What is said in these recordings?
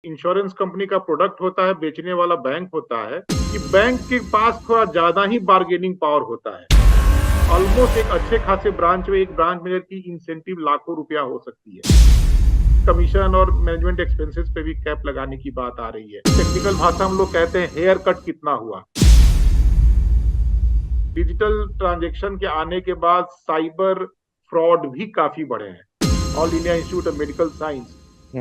Insurance company का product होता है, बेचने वाला बैंक होता है, कि बैंक के पास थोड़ा ज़्यादा ही बार्गेनिंग पावर होता है। ऑलमोस्ट एक अच्छे खासे ब्रांच में एक ब्रांच मैनेजर की इंसेंटिव लाखों रुपया हो सकती है। कमीशन और मैनेजमेंट एक्सपेंसेस पे भी कैप लगाने की बात आ रही है। टेक्निकल भाषा हम लोग कहते हैं हेयर कट कितना हुआ। डिजिटल ट्रांजैक्शन के आने के बाद साइबर फ्रॉड भी काफ़ी बढ़े हैं। All India institute of medical science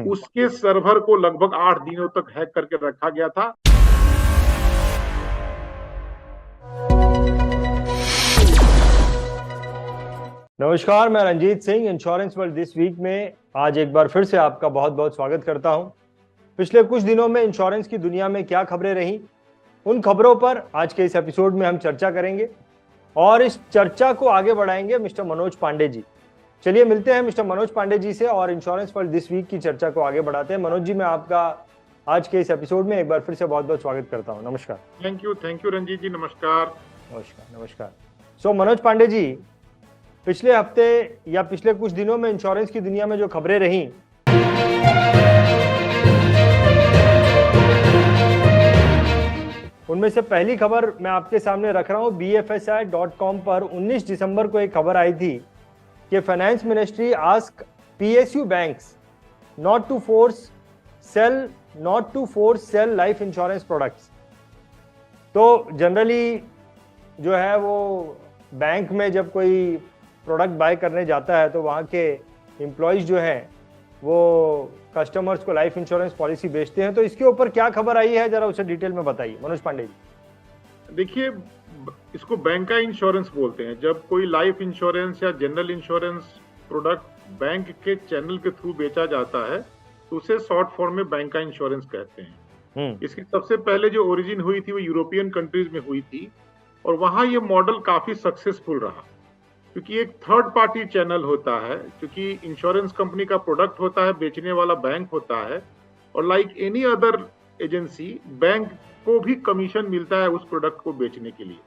उसके सर्वर को लगभग 8 दिनों तक हैक करके रखा गया था। नमस्कार, मैं Ranjeet Singh insurance world this week में आज एक बार फिर से आपका बहुत बहुत स्वागत करता हूं। पिछले कुछ दिनों में इंश्योरेंस की दुनिया में क्या खबरें रहीं, उन खबरों पर आज के इस एपिसोड में हम चर्चा करेंगे और इस चर्चा को आगे बढ़ाएंगे मिस्टर मनोज पांडे जी। चलिए मिलते हैं मिस्टर मनोज पांडे जी से और इंश्योरेंस वर्ल्ड दिस वीक की चर्चा को आगे बढ़ाते हैं। मनोज जी, मैं आपका आज के इस एपिसोड में एक बार फिर से बहुत बहुत स्वागत करता हूँ। नमस्कार। थैंक यू रंजीत जी। नमस्कार नमस्कार। सो मनोज पांडे जी, पिछले हफ्ते या पिछले कुछ दिनों में इंश्योरेंस की दुनिया में जो खबरें रहीं, उनमें से पहली खबर मैं आपके सामने रख रहा हूं। bfsi.com पर 19 दिसंबर को एक खबर आई थी कि finance ministry ask PSU banks not to force sell life insurance products. तो जनरली जो है वो बैंक में जब कोई प्रोडक्ट बाय करने जाता है तो वहाँ के एम्प्लॉयज़ जो हैं वो कस्टमर्स को लाइफ इंश्योरेंस पॉलिसी बेचते हैं। तो इसके ऊपर क्या खबर आई है, जरा उसे डिटेल में बताइए मनोज पांडे जी। देखिए, इसको बैंक का इंश्योरेंस बोलते हैं। जब कोई लाइफ इंश्योरेंस या जनरल इंश्योरेंस प्रोडक्ट बैंक के चैनल के थ्रू बेचा जाता है तो उसे शॉर्ट फॉर्म में बैंक का इंश्योरेंस कहते हैं। इसकी सबसे पहले जो ओरिजिन हुई थी वो यूरोपियन कंट्रीज में हुई थी और वहाँ ये मॉडल काफी सक्सेसफुल रहा, क्योंकि एक थर्ड पार्टी चैनल होता है। क्योंकि इंश्योरेंस कंपनी का प्रोडक्ट होता है, बेचने वाला बैंक होता है, और like any other agency bank को भी कमीशन मिलता है उस प्रोडक्ट को बेचने के लिए।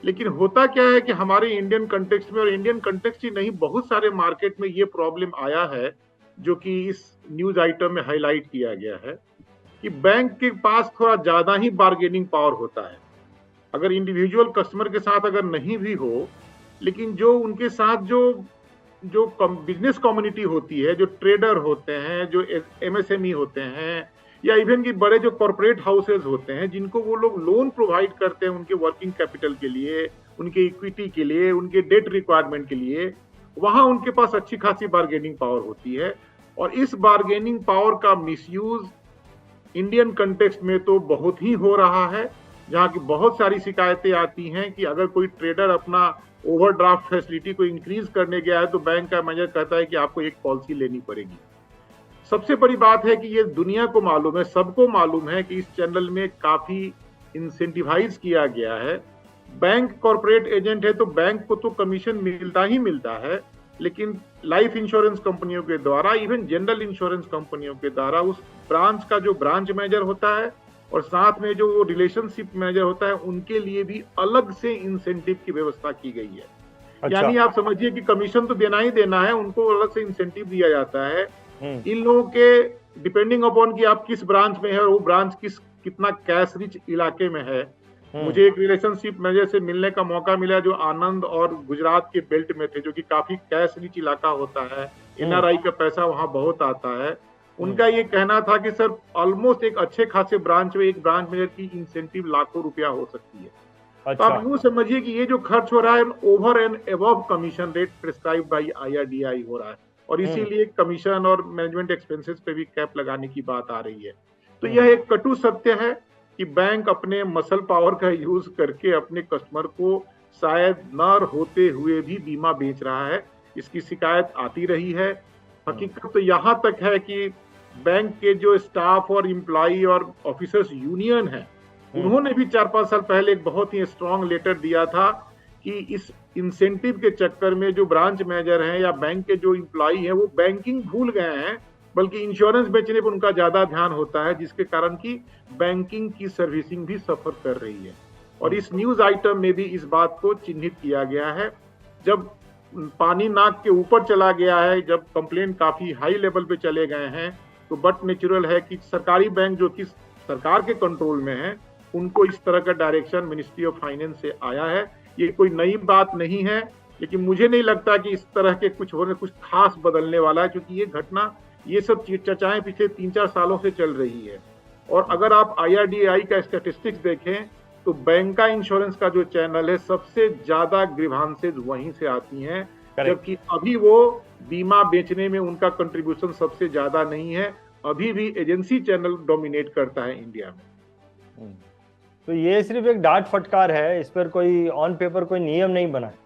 लेकिन होता क्या है कि हमारे इंडियन कंटेक्स्ट में, और इंडियन कंटेक्स्ट ही नहीं, बहुत सारे मार्केट में ये प्रॉब्लम आया है जो कि इस न्यूज आइटम में हाईलाइट किया गया है कि बैंक के पास थोड़ा ज्यादा ही बार्गेनिंग पावर होता है। अगर इंडिविजुअल कस्टमर के साथ अगर नहीं भी हो, लेकिन जो उनके साथ जो बिजनेस कम्युनिटी होती है, जो ट्रेडर होते हैं, जो MSME होते हैं, या इवन कि बड़े जो कॉर्पोरेट हाउसेज होते हैं जिनको वो लोग लोन प्रोवाइड करते हैं उनके वर्किंग कैपिटल के लिए, उनके इक्विटी के लिए, उनके डेट रिक्वायरमेंट के लिए, वहां उनके पास अच्छी खासी बार्गेनिंग पावर होती है। और इस बार्गेनिंग पावर का मिसयूज इंडियन कंटेक्स्ट में तो बहुत ही हो रहा है, जहाँ की बहुत सारी शिकायतें आती हैं कि अगर कोई ट्रेडर अपना ओवरड्राफ्ट फैसिलिटी को इंक्रीज करने गया है तो बैंक का मैनेजर कहता है कि आपको एक पॉलिसी लेनी पड़ेगी। सबसे बड़ी बात है कि ये दुनिया को मालूम है, सबको मालूम है कि इस चैनल में काफी इंसेंटिवाइज किया गया है। बैंक कॉर्पोरेट एजेंट है तो बैंक को तो कमीशन मिलता ही मिलता है, लेकिन लाइफ इंश्योरेंस कंपनियों के द्वारा, इवन जनरल इंश्योरेंस कंपनियों के द्वारा, उस ब्रांच का जो ब्रांच मैनेजर होता है और साथ में जो रिलेशनशिप मैनेजर होता है उनके लिए भी अलग से इंसेंटिव की व्यवस्था की गई है। अच्छा। यानी आप समझिए कि कमीशन तो देना ही देना है, उनको अलग से इंसेंटिव दिया जाता है। इन लोगों के डिपेंडिंग अपॉन कि आप किस ब्रांच में है और वो ब्रांच कितना कैश रिच इलाके में है। मुझे एक रिलेशनशिप मैनेजर से मिलने का मौका मिला जो आनंद और गुजरात के बेल्ट में थे, जो कि काफी कैश रिच इलाका होता है। NRI का पैसा वहां बहुत आता है। उनका ये कहना था कि सर ऑलमोस्ट एक अच्छे खासे ब्रांच में एक ब्रांच मैनेजर की इंसेंटिव लाखों रुपया हो सकती है। अच्छा। तो आप यूं समझिए कि ये जो खर्च हो रहा है over and above commission rate prescribe by IRDAI हो रहा है, और इसीलिए कमीशन और मैनेजमेंट एक्सपेंसेस पे भी कैप लगाने की बात आ रही है। तो यह एक कटु सत्य है कि बैंक अपने मसल पावर का यूज करके अपने कस्टमर को शायद न होते हुए भी बीमा बेच रहा है। इसकी शिकायत आती रही है। हकीकत तो यहाँ तक है कि बैंक के जो स्टाफ और एम्प्लॉई और ऑफिसर्स यूनियन है, उन्होंने भी 4-5 साल पहले एक बहुत ही स्ट्रॉन्ग लेटर दिया था कि इस इंसेंटिव के चक्कर में जो ब्रांच मैनेजर हैं या बैंक के जो एम्प्लॉई हैं वो बैंकिंग भूल गए हैं, बल्कि इंश्योरेंस बेचने पर उनका ज्यादा ध्यान होता है, जिसके कारण की बैंकिंग की सर्विसिंग भी सफर कर रही है। और इस न्यूज आइटम में भी इस बात को चिन्हित किया गया है। जब पानी नाक के ऊपर चला गया है, जब कंप्लेन काफी हाई लेवल पे चले गए हैं, तो बट नेचुरल है कि सरकारी बैंक जो कि सरकार के कंट्रोल में है, उनको इस तरह का डायरेक्शन मिनिस्ट्री ऑफ फाइनेंस से आया है। ये कोई नई बात नहीं है, लेकिन मुझे नहीं लगता कि इस तरह के कुछ खास बदलने वाला है, क्योंकि ये घटना, ये सब चर्चाएं पिछले 3-4 सालों से चल रही है। और अगर आप IRDAI का स्टैटिस्टिक्स देखें तो बैंक का इंश्योरेंस का जो चैनल है, सबसे ज्यादा ग्रीवांसेज वहीं से आती हैं, जबकि अभी वो बीमा बेचने में उनका कंट्रीब्यूशन सबसे ज्यादा नहीं है। अभी भी एजेंसी चैनल डोमिनेट करता है इंडिया में। तो ये सिर्फ एक डांट फटकार है, इस पर कोई ऑन पेपर कोई नियम नहीं बना है?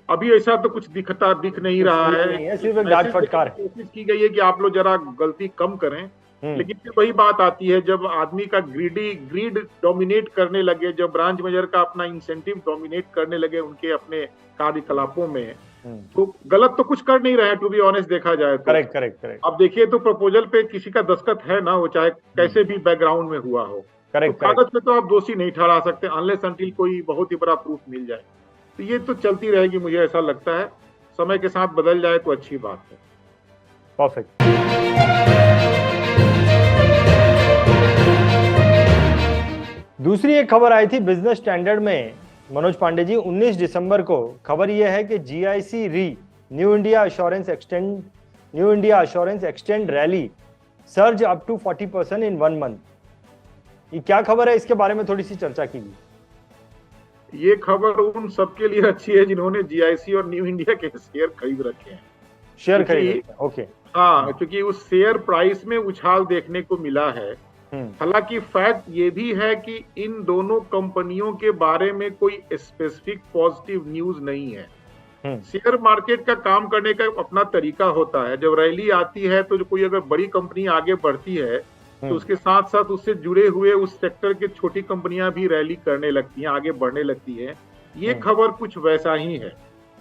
अभी ऐसा तो कुछ दिख नहीं रहा है, सिर्फ एक डांट फटकार है। कोशिश की गई है कि आप लोग जरा गलती कम करें, लेकिन फिर वही बात आती है, जब आदमी का ग्रीड डोमिनेट करने लगे, जब ब्रांच मैनेजर का अपना इंसेंटिव डोमिनेट करने लगे उनके अपने कार्यकलापों में, तो गलत तो कुछ कर नहीं रहे हैं, टू बी ऑनेस्ट देखा जाए तो। करेक्ट। अब देखिए तो प्रपोजल पे किसी का दस्तखत है ना, वो चाहे कैसे भी बैकग्राउंड में हुआ हो, तो कागज पे तो आप दोषी नहीं ठहरा सकते अनलेस अनटिल कोई बहुत ही बड़ा प्रूफ मिल जाए। तो ये तो चलती रहेगी, मुझे ऐसा लगता है। समय के साथ बदल जाए तो अच्छी बात है। परफेक्ट। दूसरी एक खबर आई थी बिजनेस स्टैंडर्ड में, मनोज पांडे जी, 19 दिसंबर को। खबर यह है कि GIC re new India assurance extend rally surge up to 40% in 1 month. ये क्या खबर है, इसके बारे में थोड़ी सी चर्चा कीजिए। ये खबर उन सबके लिए अच्छी है जिन्होंने GIC और न्यू इंडिया के शेयर खरीद रखे हैं। ओके। हाँ, क्योंकि उस शेयर प्राइस में उछाल देखने को मिला है। हालांकि फैक्ट ये भी है कि इन दोनों कंपनियों के बारे में कोई स्पेसिफिक पॉजिटिव न्यूज नहीं है। शेयर मार्केट का काम करने का अपना तरीका होता है। जब रैली आती है तो जो कोई अगर बड़ी कंपनी आगे बढ़ती है तो उसके साथ साथ उससे जुड़े हुए उस सेक्टर के छोटी कंपनियां भी रैली करने लगती हैं, आगे बढ़ने लगती है। ये खबर कुछ वैसा ही है,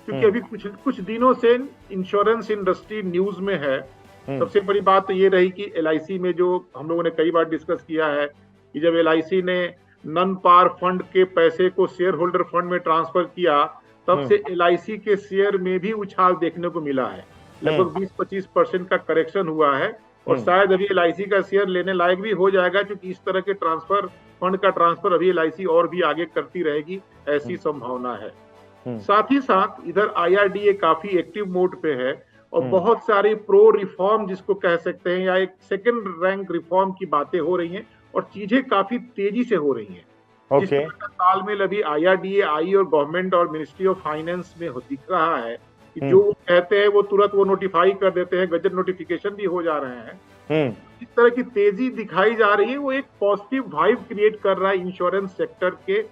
क्योंकि अभी कुछ दिनों से इंश्योरेंस इंडस्ट्री न्यूज में है। सबसे बड़ी बात तो ये रही कि LIC में, जो हम लोगों ने कई बार डिस्कस किया है, कि जब LIC ने नन पार फंड के पैसे को शेयर होल्डर फंड में ट्रांसफर किया, तब से LIC के शेयर में भी उछाल देखने को मिला है। लगभग 20-25% का करेक्शन हुआ है, और शायद अभी LIC का शेयर लेने लायक भी हो जाएगा, क्योंकि इस तरह के ट्रांसफर, फंड का ट्रांसफर अभी LIC और भी आगे करती रहेगी, ऐसी संभावना है। साथ ही साथ इधर IRDA काफी एक्टिव मोड पे है, और बहुत सारी प्रो रिफॉर्म जिसको कह सकते हैं, या एक सेकंड रैंक रिफॉर्म की बातें हो रही हैं, और चीजें काफी तेजी से हो रही हैं। जिस तरह का तालमेल अभी IRDAI और गवर्नमेंट और मिनिस्ट्री ऑफ फाइनेंस में दिख रहा है, कि जो वो कहते हैं वो तुरंत वो नोटिफाई कर देते हैं, गजट नोटिफिकेशन भी हो जा रहे हैं। इस तरह की तेजी दिखाई जा रही है, वो एक पॉजिटिव वाइब क्रिएट कर रहा है इंश्योरेंस सेक्टर के,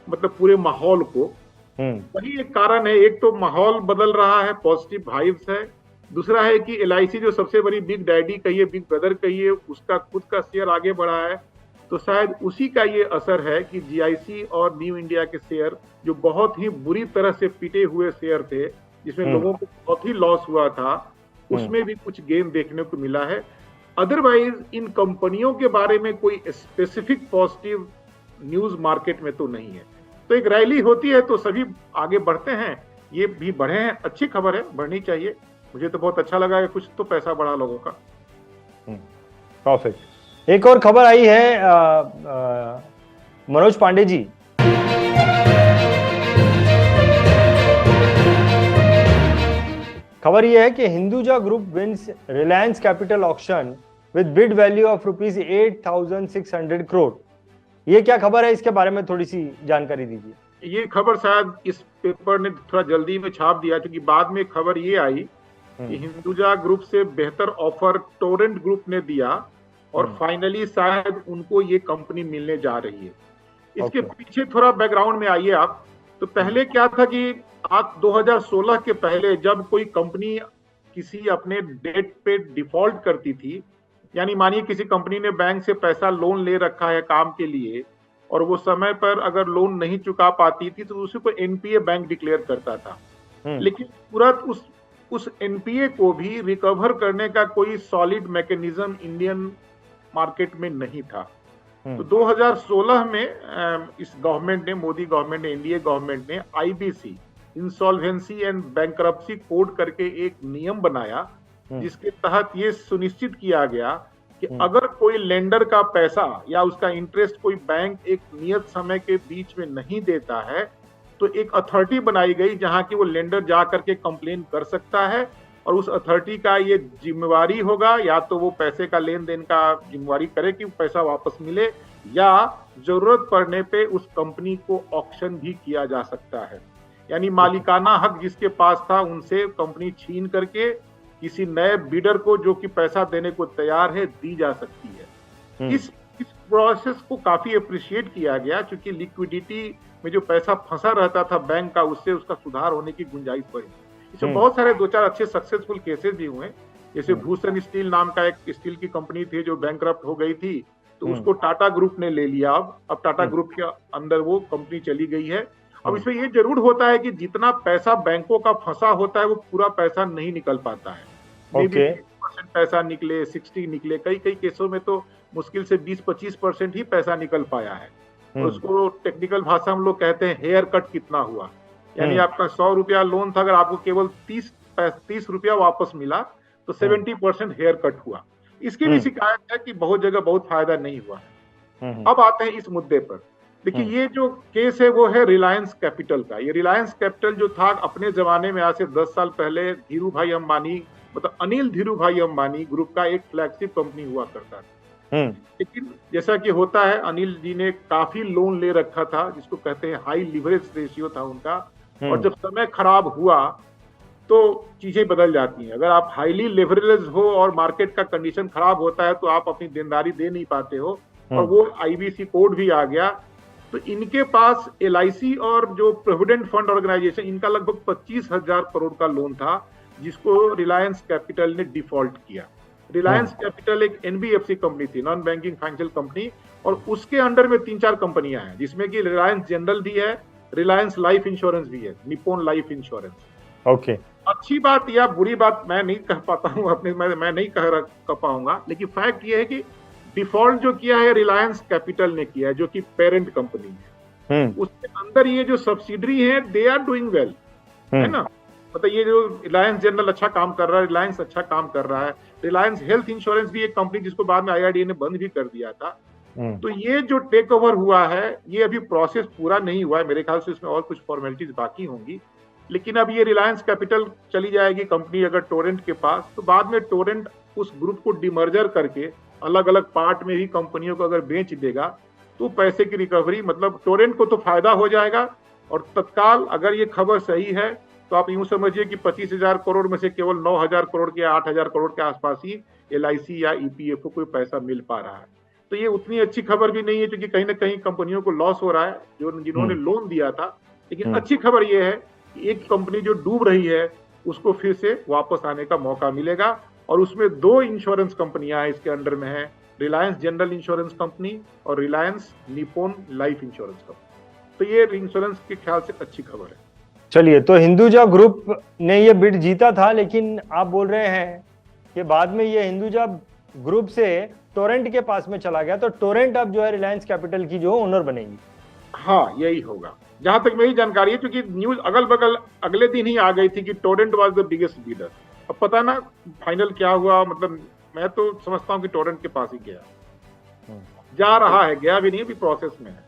मतलब पूरे माहौल को। वही एक कारण है, एक तो माहौल बदल रहा है, पॉजिटिव वाइब्स है। दूसरा है कि LIC जो सबसे बड़ी बिग डैडी कहिए, बिग ब्रदर कहिए, उसका खुद का शेयर आगे बढ़ा है, तो शायद उसी का ये असर है कि GIC और न्यू इंडिया के शेयर, जो बहुत ही बुरी तरह से पिटे हुए शेयर थे, जिसमें लोगों को बहुत ही लॉस हुआ था, उसमें भी कुछ गेन देखने को मिला है। अदरवाइज इन कंपनियों के बारे में कोई स्पेसिफिक पॉजिटिव न्यूज मार्केट में तो नहीं है। तो एक रैली होती है तो सभी आगे बढ़ते हैं, ये भी बढ़े हैं, अच्छी खबर है, बढ़नी चाहिए। मुझे तो बहुत अच्छा लगा कि कुछ तो पैसा बढ़ा लोगों का। परफेक्ट। एक और खबर आई है मनोज पांडे जी, खबर यह है कि Hinduja group wins Reliance Capital auction with bid value of ₹8,600 crore. ये क्या खबर है, इसके बारे में थोड़ी सी जानकारी दीजिए। ये खबर शायद इस पेपर ने थोड़ा जल्दी में छाप दिया, क्योंकि बाद में खबर ये आई कि हिंदुजा ग्रुप से बेहतर ऑफर टोरेंट ग्रुप ने दिया, और फाइनली शायद उनको ये कंपनी मिलने जा रही है। इसके पीछे थोड़ा बैकग्राउंड में आइए आप। तो पहले क्या था कि आज 2016 के पहले जब कोई कंपनी किसी अपने डेट पे डिफॉल्ट करती थी, यानी मानिए किसी कंपनी ने बैंक से पैसा लोन ले रखा है काम के लिए, और वो समय पर अगर लोन नहीं चुका पाती थी तो उसी को NPA बैंक डिक्लेयर करता था। लेकिन तुरंत उस NPA को भी रिकवर करने का कोई सॉलिड मैकेनिज्म इंडियन मार्केट में नहीं था। तो 2016 में इस गवर्नमेंट ने, मोदी गवर्नमेंट ने, NDA गवर्नमेंट ने IBC, insolvency and bankruptcy code करके एक नियम बनाया, जिसके तहत ये सुनिश्चित किया गया कि अगर कोई लेंडर का पैसा या उसका इंटरेस्ट कोई बैंक एक नियत समय के बीच में नहीं देता है, तो एक अथॉरिटी बनाई गई जहां की वो लेंडर जा करके कंप्लेन कर सकता है, और उस अथॉरिटी का ये जिम्मेवारी होगा या तो वो पैसे का लेन देन का जिम्मेवारी करे कि पैसा वापस मिले, या जरूरत पड़ने पे उस कंपनी को ऑक्शन भी किया जा सकता है। यानी मालिकाना हक जिसके पास था उनसे कंपनी छीन करके किसी नए बिडर को जो कि पैसा देने को तैयार है दी जा सकती है। इस प्रोसेस को काफी अप्रिशिएट किया गया, क्योंकि लिक्विडिटी में जो पैसा फंसा रहता था बैंक का, उससे उसका सुधार होने की गुंजाइश बढ़ी। इसमें बहुत सारे दो चार अच्छे सक्सेसफुल केसेस भी हुए, जैसे भूषण स्टील नाम का एक स्टील की कंपनी थी जो बैंकरप्ट हो गई थी, तो उसको टाटा ग्रुप ने ले लिया। अब टाटा ग्रुप के अंदर वो कंपनी चली गई है। अब इसमें ये जरूर होता है कि जितना पैसा बैंकों का फंसा होता है वो पूरा पैसा नहीं निकल पाता है। Okay. 20% पैसा निकले, 60 निकले, कई केसों में तो मुश्किल से 20-25% ही पैसा निकल पाया है। और उसको टेक्निकल भाषा हम लोग कहते हैं हेयर कट कितना हुआ। यानी आपका 100 रुपया लोन था, अगर आपको केवल 30 रुपया वापस मिला तो 70% हेयर कट हुआ। इसकी भी शिकायत है कि बहुत जगह बहुत फायदा नहीं हुआ है। अब आते हैं इस मुद्दे पर। देखिए, ये जो केस है वो है रिलायंस कैपिटल का। ये रिलायंस कैपिटल जो था अपने जमाने में, आज से 10 साल पहले धीरू भाई अंबानी, मतलब अनिल धीरू भाई अंबानी ग्रुप का एक फ्लैगशिप कंपनी हुआ करता था। लेकिन जैसा कि होता है, अनिल जी ने काफी लोन ले रखा था, जिसको कहते हैं हाई लिवरेज रेशियो था उनका, और जब समय खराब हुआ तो चीजें बदल जाती हैं। अगर आप हाईली लेवरेज हो और मार्केट का कंडीशन खराब होता है तो आप अपनी देनदारी दे नहीं पाते हो, और वो आईबीसी कोड भी आ गया। तो इनके पास एलआईसी और जो प्रोविडेंट फंड ऑर्गेनाइजेशन, इनका लगभग 25,000 करोड़ का लोन था, जिसको रिलायंस कैपिटल ने डिफॉल्ट किया। रिलायंस कैपिटल एक एनबीएफसी कंपनी थी, नॉन बैंकिंग फाइनेंशियल कंपनी, और उसके अंडर में 3-4 कंपनियां हैं, जिसमें कि रिलायंस जनरल भी है, रिलायंस लाइफ इंश्योरेंस भी है, निप्पॉन लाइफ इंश्योरेंस। ओके। अच्छी बात या बुरी बात मैं नहीं कह पाता हूँ अपने, मैं नहीं कह पाऊंगा, लेकिन फैक्ट ये है कि डिफॉल्ट जो किया है रिलायंस कैपिटल ने किया है, जो कि पेरेंट कंपनी है। उसके अंदर ये जो सब्सिडरी है दे आर डूइंग वेल, है ना। मतलब ये जो रिलायंस जनरल अच्छा काम कर रहा है, रिलायंस अच्छा काम कर रहा है, रिलायंस हेल्थ इंश्योरेंस भी एक कंपनी जिसको बाद में आईआरडीए ने बंद भी कर दिया था। तो ये जो टेक ओवर हुआ है, ये अभी प्रोसेस पूरा नहीं हुआ है, मेरे ख्याल से इसमें और कुछ फॉर्मेलिटीज बाकी होंगी। लेकिन अब ये रिलायंस कैपिटल चली जाएगी कंपनी अगर टोरेंट के पास, तो बाद में टोरेंट उस ग्रुप को डिमर्जर करके अलग अलग पार्ट में भी कंपनियों को अगर बेच देगा तो पैसे की रिकवरी, मतलब टोरेंट को तो फायदा हो जाएगा। और तत्काल अगर ये खबर सही है तो आप यूं समझिए कि 25,000 करोड़ में से केवल 9,000 करोड़ के 8,000 करोड़ के आसपास ही एलआईसी या ईपीएफओ को पैसा मिल पा रहा है। तो ये उतनी अच्छी खबर भी नहीं है, क्योंकि कहीं ना कहीं कंपनियों को लॉस हो रहा है जिन्होंने लोन दिया था। लेकिन अच्छी खबर ये है कि एक कंपनी जो डूब रही है उसको फिर से वापस आने का मौका मिलेगा, और उसमें 2 इंश्योरेंस कंपनियां इसके अंडर में है, रिलायंस जनरल इंश्योरेंस कंपनी और Reliance Nippon life insurance company. तो ये इंश्योरेंस के ख्याल से अच्छी खबर है। चलिए, तो हिंदुजा ग्रुप ने ये बिड जीता था, लेकिन आप बोल रहे हैं कि बाद में ये हिंदुजा ग्रुप से टोरेंट के पास में चला गया, तो टोरेंट अब जो है रिलायंस कैपिटल की जो ओनर बनेगी। हाँ, यही होगा जहां तक मेरी जानकारी है, क्योंकि न्यूज अगल बगल अगले दिन ही आ गई थी कि Torrent was the biggest bidder. अब पता ना फाइनल क्या हुआ, मतलब मैं तो समझता हूँ कि टोरेंट के पास ही गया, जा रहा है, गया भी नहीं, अभी प्रोसेस में है।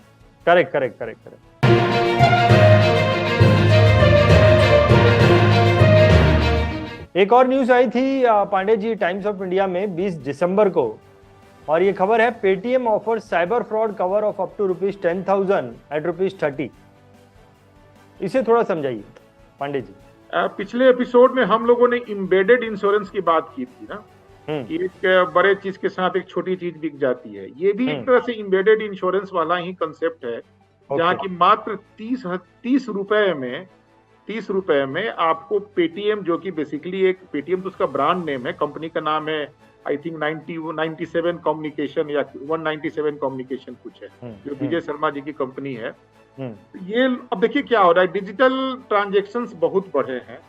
करेक्ट। एक और न्यूज आई थी Pandey ji Times of India में 20 दिसंबर को, और ये खबर है Paytm offer cyber fraud cover of up to ₹10,000 at ₹30। इसे थोड़ा समझाइए पांडे जी। पिछले एपिसोड में हम लोगों ने एम्बेडेड इंश्योरेंस की बात की थी ना, कि एक बड़े चीज के साथ एक छोटी चीज बिक जाती है। ये भी एक तरह से एम्बेडेड इंश्योरेंस वाला ही कंसेप्ट है, जहाँ की मात्र 30 रुपए में आपको पेटीएम, जो कि बेसिकली एक पेटीएम तो उसका ब्रांड नेम है, कंपनी का नाम है आई थिंक 97 कम्युनिकेशन या 197 कम्युनिकेशन कुछ है, जो विजय शर्मा जी की कंपनी है। ये अब देखिए क्या हो रहा है, डिजिटल ट्रांजैक्शंस बहुत बढ़े हैं,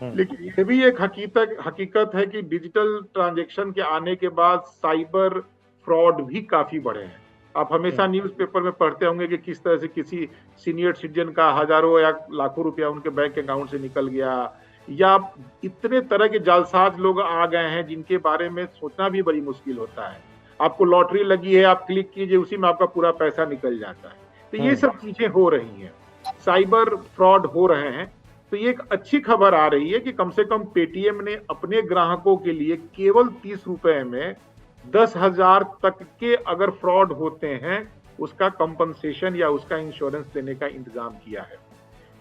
लेकिन ये भी एक हकीकत है कि डिजिटल ट्रांजैक्शन के आने के बाद साइबर फ्रॉड भी काफी बढ़े हैं। आप हमेशा न्यूज़पेपर में पढ़ते होंगे कि किस तरह से किसी सीनियर सिटीजन का हजारों या लाखों रुपया उनके बैंक अकाउंट से निकल गया, या इतने तरह के जालसाज लोग आ गए हैं जिनके बारे में सोचना भी बड़ी मुश्किल होता है। आपको लॉटरी लगी है, आप क्लिक कीजिए, उसी में आपका पूरा पैसा निकल जाता है। तो ये सब चीजें हो रही हैं, साइबर फ्रॉड हो रहे हैं। तो ये एक अच्छी खबर आ रही है कि कम से कम पेटीएम ने अपने ग्राहकों के लिए केवल 30 रुपए में 10,000 तक के अगर फ्रॉड होते हैं उसका कंपनसेशन या उसका इंश्योरेंस देने का इंतजाम किया है।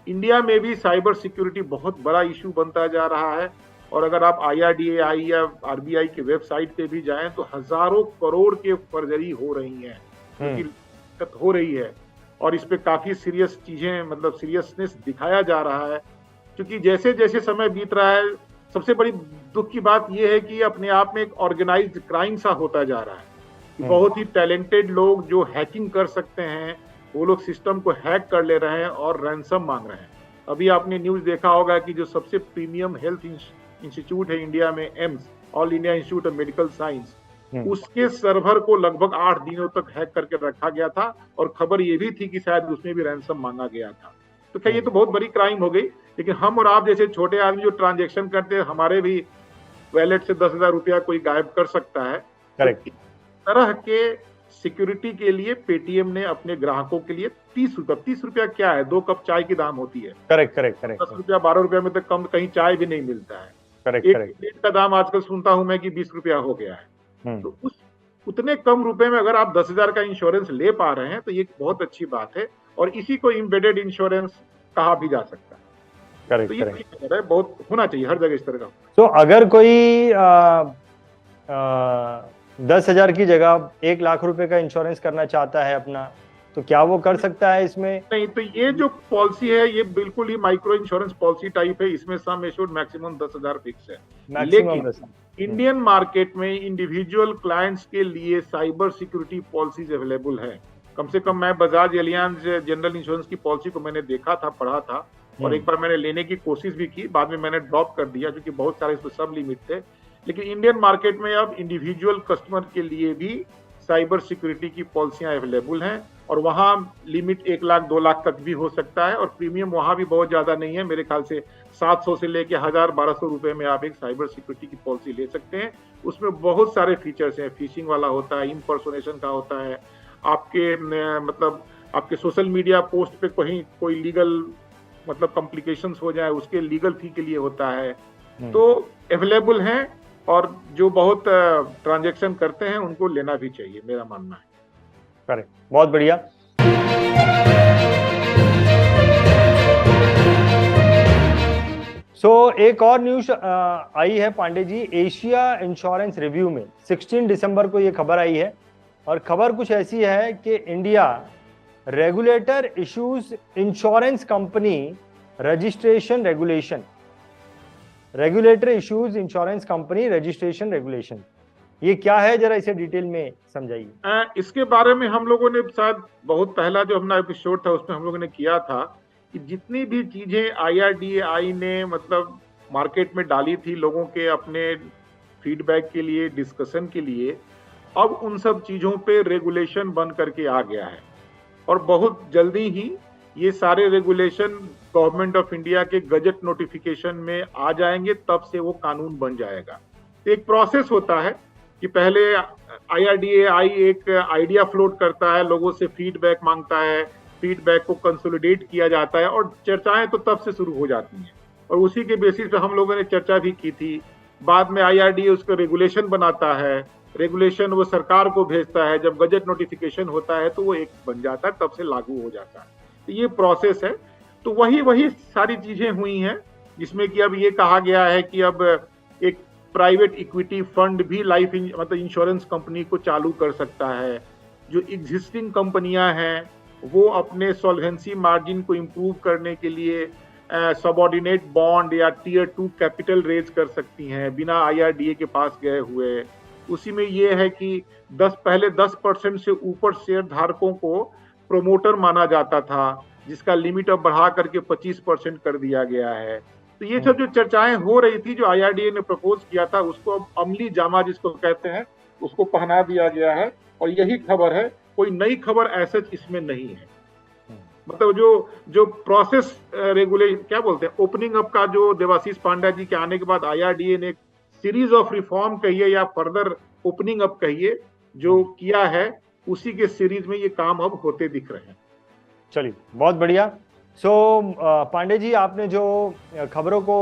इंडिया में भी साइबर सिक्योरिटी बहुत बड़ा इशू बनता जा रहा है, और अगर आप IRDAI या RBI के वेबसाइट पे भी जाएं तो हजारों करोड़ के फर्जरी हो रही हैं, क्योंकि दिक्कत हो रही है, और इस पे काफी सीरियस चीजें, मतलब सीरियसनेस दिखाया जा रहा है। क्योंकि जैसे जैसे समय बीत रहा है, सबसे बड़ी दुख की बात यह है कि अपने आप में एक ऑर्गेनाइज्ड क्राइम सा होता जा रहा है कि बहुत ही टैलेंटेड लोग जो हैकिंग कर सकते हैं वो लोग सिस्टम को हैक कर ले रहे हैं और रैंसम मांग रहे हैं। अभी आपने न्यूज देखा होगा कि जो सबसे प्रीमियम हेल्थ इंस्टीट्यूट है इंडिया में, AIIMS, all India institute of medical science, उसके सर्वर को लगभग 8 दिनों तक हैक करके रखा गया था, और खबर ये भी थी कि शायद उसमें भी रैंसम मांगा गया था। तो क्या ये तो बहुत बड़ी क्राइम हो गई। लेकिन हम और आप जैसे छोटे आदमी जो ट्रांजेक्शन करते हैं, हमारे भी वैलेट से 10,000 रुपया कोई गायब कर सकता है। करेक्ट। तरह के सिक्योरिटी के लिए पेटीएम ने अपने ग्राहकों के लिए 30 रुपया क्या है, 2 कप चाय की दाम होती है। Correct correct correct. 10 रुपया 12 रुपया में तो कम कहीं चाय भी नहीं मिलता है। करेक्ट एक करेक्ट। प्लेट का दाम आजकल सुनता हूं मैं कि 20 रुपया हो गया है। तो उतने कम रुपए में अगर आप 10,000 का इंश्योरेंस ले पा रहे हैं तो ये बहुत अच्छी बात है, और इसी को एम्बेडेड इंश्योरेंस कहा भी जा सकता है। करेक्ट तो ये करेक्ट। है, बहुत होना चाहिए हर जगह इस तरह का। तो अगर कोई 10,000 की जगह 1 लाख रुपए का इंश्योरेंस करना चाहता है अपना, तो क्या वो कर सकता है इसमें? नहीं, तो ये जो पॉलिसी है ये बिल्कुल ही माइक्रो इंश्योरेंस पॉलिसी टाइप है। इसमें सम एश्योर्ड मैक्सिमम 10,000 फिक्स है। लेकिन इंडियन मार्केट में इंडिविजुअल क्लाइंट्स के लिए साइबर सिक्योरिटी पॉलिसीज अवेलेबल है। कम से कम मैं बजाज एलियांज जनरल इंश्योरेंस की पॉलिसी को मैंने देखा था, पढ़ा था, और एक बार मैंने लेने की कोशिश भी की, बाद में मैंने ड्रॉप कर दिया क्योंकि बहुत सारे इसमें सब लिमिट थे। लेकिन इंडियन मार्केट में अब इंडिविजुअल कस्टमर के लिए भी साइबर सिक्योरिटी की पॉलिसियां अवेलेबल हैं, और वहां लिमिट 1 लाख 2 लाख तक भी हो सकता है, और प्रीमियम वहां भी बहुत ज्यादा नहीं है। मेरे ख्याल से 700 से लेके 1,000-1,200 रुपए में आप एक साइबर सिक्योरिटी की पॉलिसी ले सकते हैं। उसमें बहुत सारे फीचर्स हैं, फिशिंग वाला होता है, इम्पर्सोनेशन का होता है, आपके मतलब आपके सोशल मीडिया पोस्ट पे कहीं कोई लीगल मतलब कॉम्प्लिकेशंस हो जाए उसके लीगल फी के लिए होता है। तो अवेलेबल हैं, और जो बहुत ट्रांजैक्शन करते हैं उनको लेना भी चाहिए, मेरा मानना है। करेक्ट, बहुत बढ़िया। एक और न्यूज आई है Pandey ji, Asia insurance review में 16 दिसंबर को ये खबर आई है, और खबर कुछ ऐसी है कि India regulator issues insurance company registration regulation, regulator issues insurance company registration regulation. ये क्या है, जरा इसे डिटेल में समझाइए। इसके बारे में हम लोगों ने शायद बहुत पहला जो अपना एपिसोड था उसमें हम लोगों ने किया था कि जितनी भी चीजें IRDAI ने मतलब मार्केट में डाली थी लोगों के अपने फीडबैक के लिए, डिस्कशन के लिए, अब उन सब चीजों पे रेगुलेशन बन करके आ गया है, और बहुत जल्दी ही ये सारे रेगुलेशन गवर्नमेंट ऑफ इंडिया के गजट नोटिफिकेशन में आ जाएंगे, तब से वो कानून बन जाएगा। तो एक प्रोसेस होता है कि पहले IRDAI एक आइडिया फ्लोट करता है, लोगों से फीडबैक मांगता है, फीडबैक को कंसोलिडेट किया जाता है, और चर्चाएं तो तब से शुरू हो जाती हैं, और उसी के बेसिस पे हम लोगों ने चर्चा भी की थी। बाद में IRDAI उसका रेगुलेशन बनाता है, रेगुलेशन वो सरकार को भेजता है, जब गजट नोटिफिकेशन होता है तो वो एक बन जाता है, तब से लागू हो जाता है। तो ये प्रोसेस है। तो वही सारी चीजें हुई हैं, जिसमें कि अब ये कहा गया है कि अब एक प्राइवेट इक्विटी फंड भी लाइफ मतलब इंश्योरेंस कंपनी को चालू कर सकता है। जो एग्जिस्टिंग कंपनियां हैं वो अपने सॉल्वेंसी मार्जिन को इम्प्रूव करने के लिए सबऑर्डिनेट बॉन्ड या टियर 2 कैपिटल रेज कर सकती हैं बिना IRDAI के पास गए हुए। उसी में ये है कि पहले 10% से ऊपर शेयर धारकों को प्रोमोटर माना जाता था, जिसका लिमिट अब बढ़ा करके 25% कर दिया गया है। तो ये सब जो चर्चाएं हो रही थी, जो IRDAI ने प्रपोज किया था, उसको अब अमली जामा जिसको कहते हैं उसको पहना दिया गया है, और यही खबर है, कोई नई खबर ऐसे इसमें नहीं है। मतलब जो जो प्रोसेस रेगुलेशन क्या बोलते हैं, ओपनिंग अप का जो देवाशीष पांडा जी के आने के बाद IRDA ने एक सीरीज ऑफ रिफॉर्म कहिए या फर्दर ओपनिंग अप कहिए जो किया है, उसी के सीरीज में ये काम अब होते दिख रहे हैं। चलिए, बहुत बढ़िया। पांडे जी, आपने जो खबरों को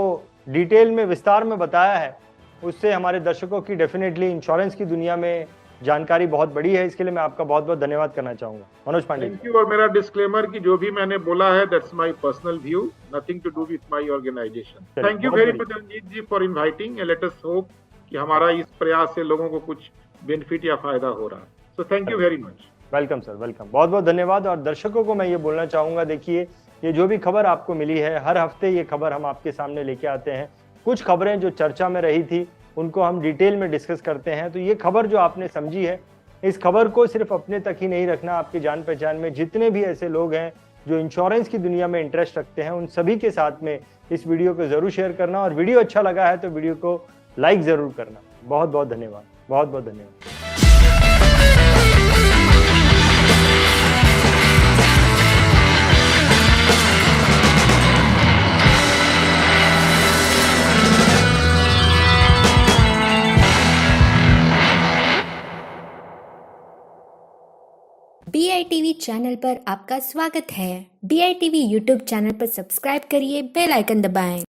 डिटेल में विस्तार में बताया है, उससे हमारे दर्शकों की डेफिनेटली इंश्योरेंस की दुनिया में जानकारी बहुत बड़ी है। इसके लिए मैं आपका बहुत बहुत धन्यवाद करना चाहूंगा मनोज पांडे जी। Thank you. और मेरा डिस्क्लेमर कि जो भी मैंने बोला है that's my personal view, nothing to do with my organization. Thank you very much Ranjit ji for inviting and let us hope कि हमारा इस प्रयास से लोगों को कुछ बेनिफिट या फायदा हो रहा है। So thank you very much. Welcome sir, welcome. बहुत बहुत धन्यवाद। और दर्शकों को मैं ये बोलना चाहूंगा, देखिए, ये जो भी खबर आपको मिली है, हर हफ्ते ये खबर हम आपके सामने लेके आते हैं। कुछ खबरें जो चर्चा में रही थी उनको हम डिटेल में डिस्कस करते हैं। तो ये खबर जो आपने समझी है, इस खबर को सिर्फ अपने तक ही नहीं रखना, आपकी जान पहचान में जितने भी ऐसे लोग हैं जो इंश्योरेंस की दुनिया में इंटरेस्ट रखते हैं, उन सभी के साथ में इस वीडियो को जरूर शेयर करना। और वीडियो अच्छा लगा है तो वीडियो को लाइक जरूर करना। बहुत बहुत धन्यवाद, बहुत बहुत धन्यवाद। BITV चैनल पर आपका स्वागत है। BITV यूट्यूब चैनल पर सब्सक्राइब करिए, बेल आइकन दबाएं।